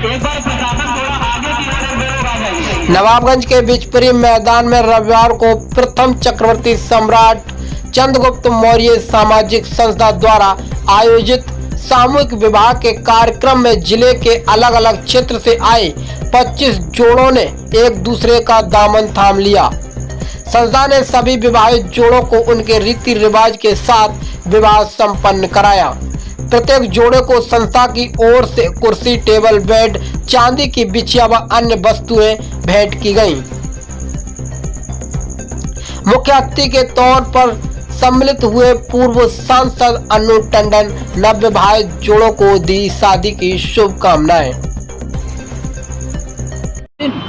एक बार प्रशासन थोड़ा आगे की ओर लोग आ जाइए। नवाबगंज के बिचपुरी मैदान में रविवार को प्रथम चक्रवर्ती सम्राट चंद्रगुप्त मौर्य सामाजिक संस्था द्वारा आयोजित सामूहिक विवाह के कार्यक्रम में जिले के अलग अलग क्षेत्र से आए 25 जोड़ों ने एक दूसरे का दामन थाम लिया। संस्था ने सभी विवाहित जोड़ों को उनके रीति रिवाज के साथ विवाह संपन्न कराया। प्रत्येक जोड़े को संस्था की ओर से कुर्सी, टेबल, बेड, चांदी की बिछिया व अन्य वस्तुएं भेंट की गईं। मुख्य अतिथि के तौर पर सम्मिलित हुए पूर्व सांसद अनु टंडन नवविवाहित जोड़ों को दी शादी की शुभकामनाएं।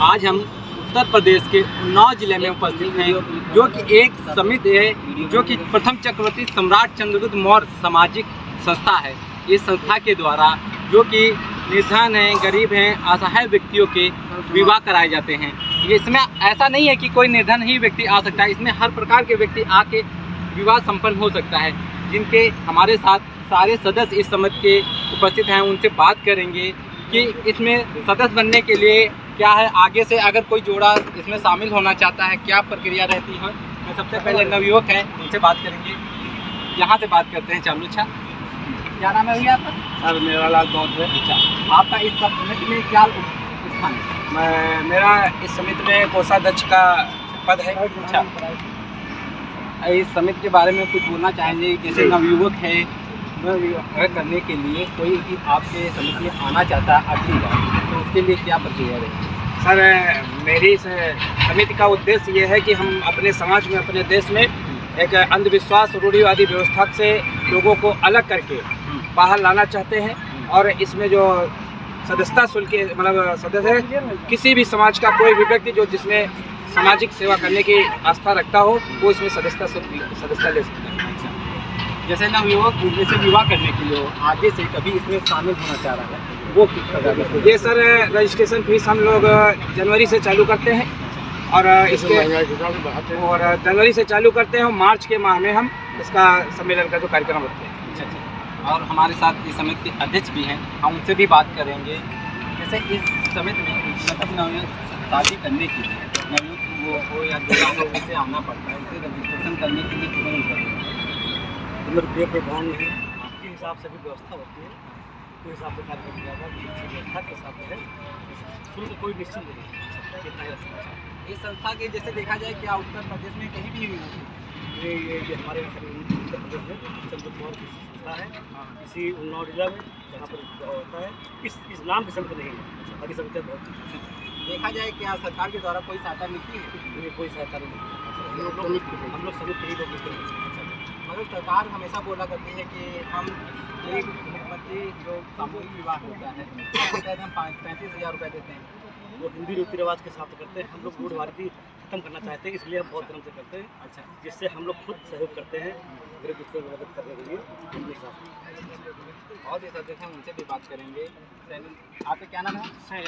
आज हम उत्तर प्रदेश के उन्नाव जिले में उपस्थित हैं, जो कि एक समिति है जो कि प्रथम चक्रवर्ती सम्राट चंद्रगुप्त मौर्य सामाजिक संस्था है। इस संस्था के द्वारा जो कि निर्धन हैं, गरीब हैं, असहाय व्यक्तियों के विवाह कराए जाते हैं। ये इसमें ऐसा नहीं है कि कोई निर्धन ही व्यक्ति आ सकता है, इसमें हर प्रकार के व्यक्ति आके विवाह संपन्न हो सकता है। जिनके हमारे साथ सारे सदस्य इस समिति के उपस्थित हैं, उनसे बात करेंगे कि इसमें सदस्य बनने के लिए क्या है, आगे से अगर कोई जोड़ा इसमें शामिल होना चाहता है क्या प्रक्रिया रहती है। मैं सबसे पहले नवयुवक हैं, उनसे बात करेंगे। यहाँ से बात करते हैं। चालू। अच्छा, क्या नाम है भैया आपका? सर मेरा लाल गौर है। अच्छा, आपका इस समिति में क्या स्थान है? मेरा इस समिति में कोषाध्यक्ष का पद है। अच्छा, इस समिति के बारे में कुछ बोलना चाहेंगे? जैसे नवयुवक है, नवयुवक करने के लिए कोई भी आपके समिति में आना चाहता है अगली बार, तो उसके लिए क्या प्रक्रिया है? सर मेरी इस समिति का उद्देश्य ये है कि हम अपने समाज में, अपने देश में एक अंधविश्वास, रूढ़िवादी व्यवस्था से लोगों को अलग करके बाहर लाना चाहते हैं। और इसमें जो सदस्यता शुल्क मतलब सदस्य है, किसी भी समाज का कोई भी व्यक्ति जो जिसमें सामाजिक सेवा करने की आस्था रखता हो, वो इसमें सदस्यता ले सकता है। जैसे नवयुवक जैसे विवाह करने के लिए आगे से कभी इसमें शामिल होना चाह रहा है, वो किस प्रकार का? ये सर रजिस्ट्रेशन फीस हम लोग जनवरी से चालू करते हैं और जनवरी से चालू करते हैं और मार्च के माह में हम इसका सम्मेलन का जो कार्यक्रम रखते हैं। अच्छा। और हमारे साथ इस समिति के अध्यक्ष भी हैं, हम उनसे भी बात करेंगे। जैसे इस समिति में मतलब नवयुवक शादी करने के लिए नवयुवक वो हो या दूसरा हो, उसे आना पड़ता है, उसे रजिस्ट्रेशन करने के लिए क्यों नहीं करते? रुपये कोई बाउंड नहीं है, आपके हिसाब से भी व्यवस्था होती है, उस हिसाब से कार्य किया जाएगा। व्यवस्था के हिसाब से शुल्क कोई निश्चित नहीं है। इस संस्था के जैसे देखा जाए क्या उत्तर प्रदेश में कहीं भी ये हमारे उत्तर प्रदेश में चंद्रगुप्त मौर्य की संस्था है, इसी उन्नाव जिला में जहाँ पर होता है। इस नाम की समिति नहीं है, बाकी समितियाँ बहुत। देखा जाए क्या सरकार के द्वारा कोई सहायता मिलती है? ये कोई सहायता नहीं, हम लोग सभी कहीं लोग मिलते हैं। मतलब सरकार हमेशा बोला करती है कि हम एक मुख्यमंत्री जो सामूहिक विवाह होता है हम 35,000 रुपये देते हैं, वो हिंदी रीति रिवाज के साथ करते हैं। हम लोग रूढ़ भारती खत्म करना चाहते हैं, इसलिए हम बहुत क्रम से करते हैं। अच्छा, जिससे हम लोग खुद सहयोग करते हैं गरीब दूसरे को मदद करने के लिए। और ये सब देखें, उनसे भी बात करेंगे। आपका क्या नाम है? सैन।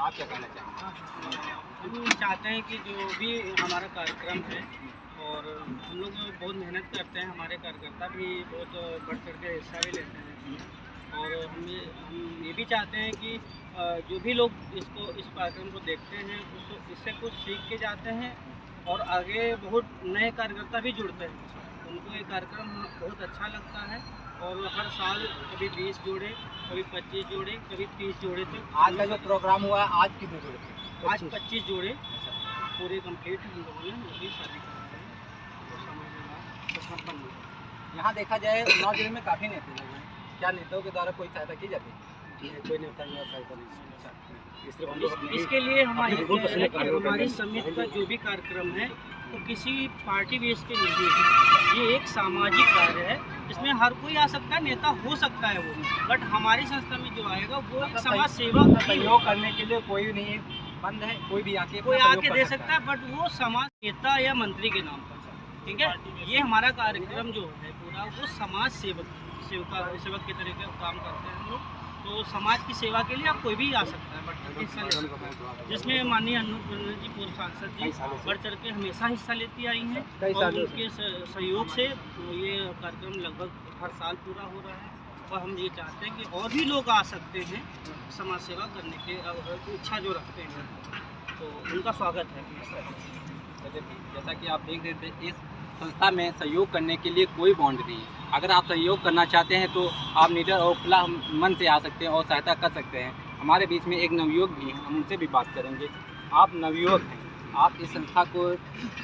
आप क्या कहना चाहेंगे? हम चाहते हैं कि जो भी हमारा कार्यक्रम है, और हम लोग बहुत मेहनत करते हैं, हमारे कार्यकर्ता भी बहुत बढ़ चढ़ के हिस्सा भी लेते हैं। और हम ये भी चाहते हैं कि जो भी लोग इस कार्यक्रम को देखते हैं इससे कुछ सीख के जाते हैं, और आगे बहुत नए कार्यकर्ता भी जुड़ते हैं। उनको ये कार्यक्रम बहुत अच्छा लगता है, और हर साल कभी 20 जोड़े, कभी 25 जोड़े, कभी 30 जोड़े तक। आज का जो प्रोग्राम हुआ है, आज कितने जोड़े थे? आज 25 जोड़े पूरे कंप्लीट हम लोगों ने अभी शादी करते हैं तो संपन्न हुआ। यहाँ देखा जाए उन्नाव जिले में काफ़ी नेता लोग हैं, क्या नेताओं के द्वारा कोई सहायता की जाती है? कोई नेता सहायता नहीं। इसके लिए हमारी समिति का जो भी कार्यक्रम है वो किसी पार्टी बेस के नहीं है, ये एक सामाजिक कार्य है। इसमें हर कोई आ सकता है, नेता हो सकता है वो, बट हमारी संस्था में जो आएगा वो एक समाज सेवा सहयोग करने के लिए कोई नहीं बंद है, कोई भी आके दे सकता है, बट वो समाज नेता या मंत्री के नाम पर। ठीक है, ये हमारा कार्यक्रम जो है पूरा वो समाज सेवक के तरीके काम करते हैं हम लोग। तो समाज की सेवा के लिए आप कोई भी आ सकता है, बट हिस्सा ले सकता है, जिसमें माननीय अनु टंडन जी पूर्व सांसद जी बढ़ चढ़ के हमेशा हिस्सा लेती आई हैं, और उनके सहयोग से ये कार्यक्रम लगभग हर साल पूरा हो रहा है। और हम ये चाहते हैं कि और भी लोग आ सकते हैं समाज सेवा करने के इच्छा जो रखते हैं, तो उनका स्वागत है। जैसा कि आप देख रहे थे, इस संस्था में सहयोग करने के लिए कोई बॉन्ड नहीं है। अगर आप सहयोग करना चाहते हैं तो आप निडर और खुला मन से आ सकते हैं और सहायता कर सकते हैं। हमारे बीच में एक नवयुवक भी हैं, हम उनसे भी बात करेंगे। आप नवयुवक हैं, आप इस संस्था को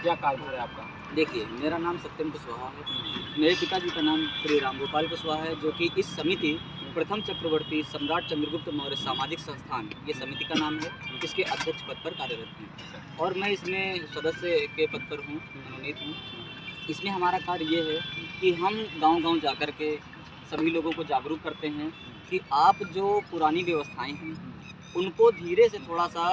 क्या कार्यभार है आपका? देखिए, मेरा नाम सत्यम कुशवाहा है। मेरे पिताजी का नाम श्री राम गोपाल कुशवाहा है, जो कि इस समिति प्रथम चक्रवर्ती सम्राट चंद्रगुप्त मौर्य सामाजिक संस्थान, ये समिति का नाम है, इसके अध्यक्ष पद पर कार्यरत हैं और मैं इसमें सदस्य के पद पर हूँ, मनोनीत हूँ। इसमें हमारा कार्य ये है कि हम गांव-गांव जाकर के सभी लोगों को जागरूक करते हैं कि आप जो पुरानी व्यवस्थाएं हैं उनको धीरे से थोड़ा सा,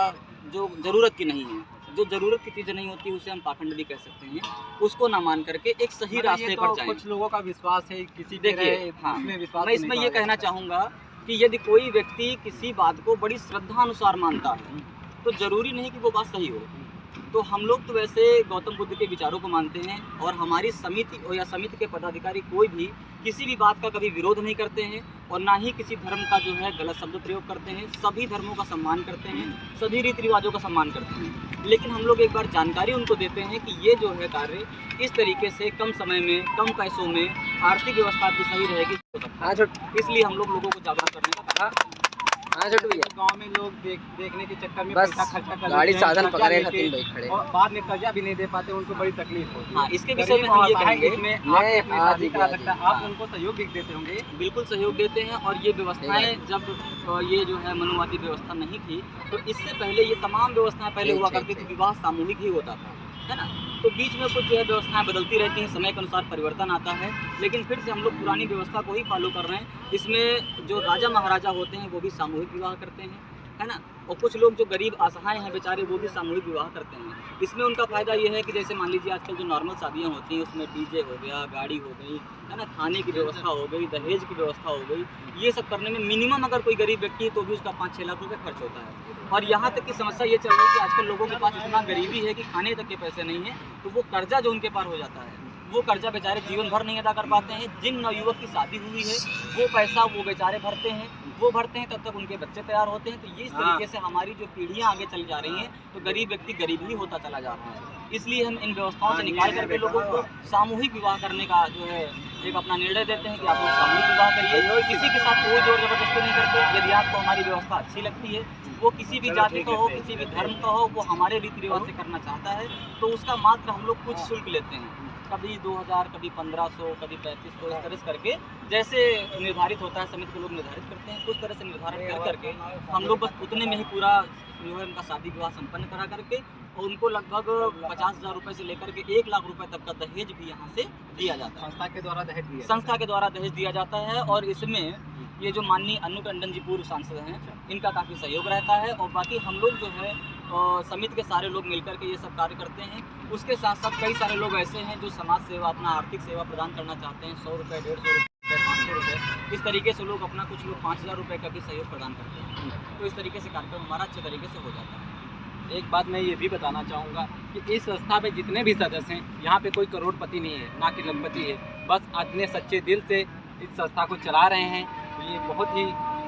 जो ज़रूरत की नहीं है, जो ज़रूरत की चीज़ें नहीं होती उसे हम पाखंड भी कह सकते हैं, उसको ना मान करके एक सही रास्ते पर जाएं। कुछ लोगों का विश्वास है किसी देखिए, हाँ, विश्वास मैं इसमें ये कहना चाहूँगा कि यदि कोई व्यक्ति किसी बात को बड़ी श्रद्धा अनुसार मानता है तो ज़रूरी नहीं कि वो बात सही हो। तो हम लोग तो वैसे गौतम बुद्ध के विचारों को मानते हैं और हमारी समिति और या समिति के पदाधिकारी कोई भी किसी भी बात का कभी विरोध नहीं करते हैं और ना ही किसी धर्म का जो है गलत शब्द प्रयोग करते हैं। सभी धर्मों का सम्मान करते हैं, सभी रीति रिवाजों का सम्मान करते हैं, लेकिन हम लोग एक बार जानकारी उनको देते हैं कि ये जो है कार्य इस तरीके से कम समय में, कम पैसों में आर्थिक व्यवस्था भी सही रहेगी, इसलिए हम लोग लोगों को जागरूक करने का काम। गाँव में लोग देखने के चक्कर में बस पैसा खर्चा कर गाड़ी देते हैं, साधन कर्जा पकड़े लेके, खातिर बैठ खड़े। और बाद में कर्जा भी नहीं दे पाते, उनको बड़ी तकलीफ होती है। हाँ, इसके विषय में हम ये कहेंगे, इसमें आप अपनी शादी करा सकते हैं, आप उनको सहयोग भी देते होंगे। बिल्कुल सहयोग देते हैं। और ये व्यवस्थाएं जब ये जो है मनुवादी व्यवस्था नहीं थी तो इससे पहले ये तमाम व्यवस्थाएं पहले हुआ करती थी, विवाह सामूहिक ही होता था, है ना। तो बीच में कुछ जो है व्यवस्थाएं बदलती रहती हैं, समय के अनुसार परिवर्तन आता है, लेकिन फिर से हम लोग पुरानी व्यवस्था को ही फॉलो कर रहे हैं। इसमें जो राजा महाराजा होते हैं वो भी सामूहिक विवाह करते हैं, है ना, और कुछ लोग जो गरीब असहाय हैं बेचारे वो भी सामूहिक विवाह करते हैं। इसमें उनका फ़ायदा ये है कि जैसे मान लीजिए आजकल जो नॉर्मल शादियाँ होती हैं उसमें डीजे हो गया, गाड़ी हो गई, है ना, खाने की व्यवस्था हो गई, दहेज की व्यवस्था हो गई, ये सब करने में मिनिमम अगर कोई गरीब व्यक्ति है तो भी उसका 5-6 लाख रुपये खर्च होता है। और यहाँ तक की समस्या ये चल रही है कि आजकल लोगों के पास इतना गरीबी है कि खाने तक के पैसे नहीं हैं, तो वो कर्जा जो उनके पार हो जाता है वो कर्जा बेचारे जीवन भर नहीं अदा कर पाते हैं। जिन नवयुवक की शादी हुई है वो पैसा वो बेचारे भरते हैं, तब तक उनके बच्चे तैयार होते हैं। तो ये इस तरीके से हमारी जो पीढ़ियां आगे चली जा रही हैं तो गरीब व्यक्ति गरीब ही होता चला जा रहा है। इसलिए हम इन व्यवस्थाओं से निकाल करके लोगों को सामूहिक विवाह करने का जो है एक अपना निर्णय देते हैं कि आप लोग सामूहिक विवाह करिए, किसी के साथ कोई जोर जबरदस्ती नहीं करते। यदि आपको हमारी व्यवस्था अच्छी लगती है, वो किसी भी जाति का हो, किसी भी धर्म का हो, वो हमारे रीति रिवाज से करना चाहता है तो उसका मात्र हम लोग कुछ शुल्क लेते हैं, कभी 2000, कभी 1500, कभी 3500, इस तरह से करके जैसे निर्धारित होता है समिति के लोग निर्धारित करते हैं, उस तरह से निर्धारित कर करके हम लोग बस उतने में ही पूरा जो है उनका शादी विवाह संपन्न करा करके और उनको लगभग 50,000 रुपये से लेकर के 1 लाख रुपए तक का दहेज भी यहाँ से दिया जाता है। संस्था के द्वारा दहेज दिया जाता है। और इसमें ये जो माननीय अनु टंडन जी पूर्व सांसद हैं, इनका काफ़ी सहयोग रहता है। और बाकी हम लोग जो है समिति के सारे लोग मिलकर के ये सब कार्य करते हैं। उसके साथ साथ कई सारे लोग ऐसे हैं जो समाज सेवा, अपना आर्थिक सेवा प्रदान करना चाहते हैं। 100 रुपये, 150 रुपये, 500 रुपये, इस तरीके से लोग अपना, कुछ लोग 5,000 रुपये का भी सहयोग प्रदान करते हैं। तो इस तरीके से कार्यक्रम हमारा अच्छे तरीके से हो जाता है। एक बात मैं ये भी बताना चाहूँगा कि इस संस्था में जितने भी सदस्य हैं, यहाँ पे कोई करोड़पति नहीं है, ना कि लखपति है, बस अपने सच्चे दिल से इस संस्था को चला रहे हैं। तो ये बहुत ही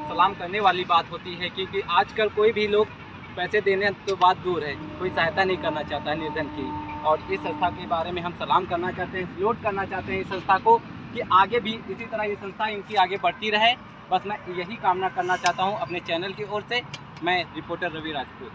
सलाम करने वाली बात होती है, क्योंकि आजकल कोई भी लोग पैसे देने तो बात दूर है, कोई सहायता नहीं करना चाहता निर्धन की। और इस संस्था के बारे में हम सलाम करना चाहते हैं, सल्यूट करना चाहते हैं इस संस्था को कि आगे भी इसी तरह ये संस्था इनकी आगे बढ़ती रहे। बस मैं यही कामना करना चाहता हूँ अपने चैनल की ओर से। मैं रिपोर्टर रवि राजपूत।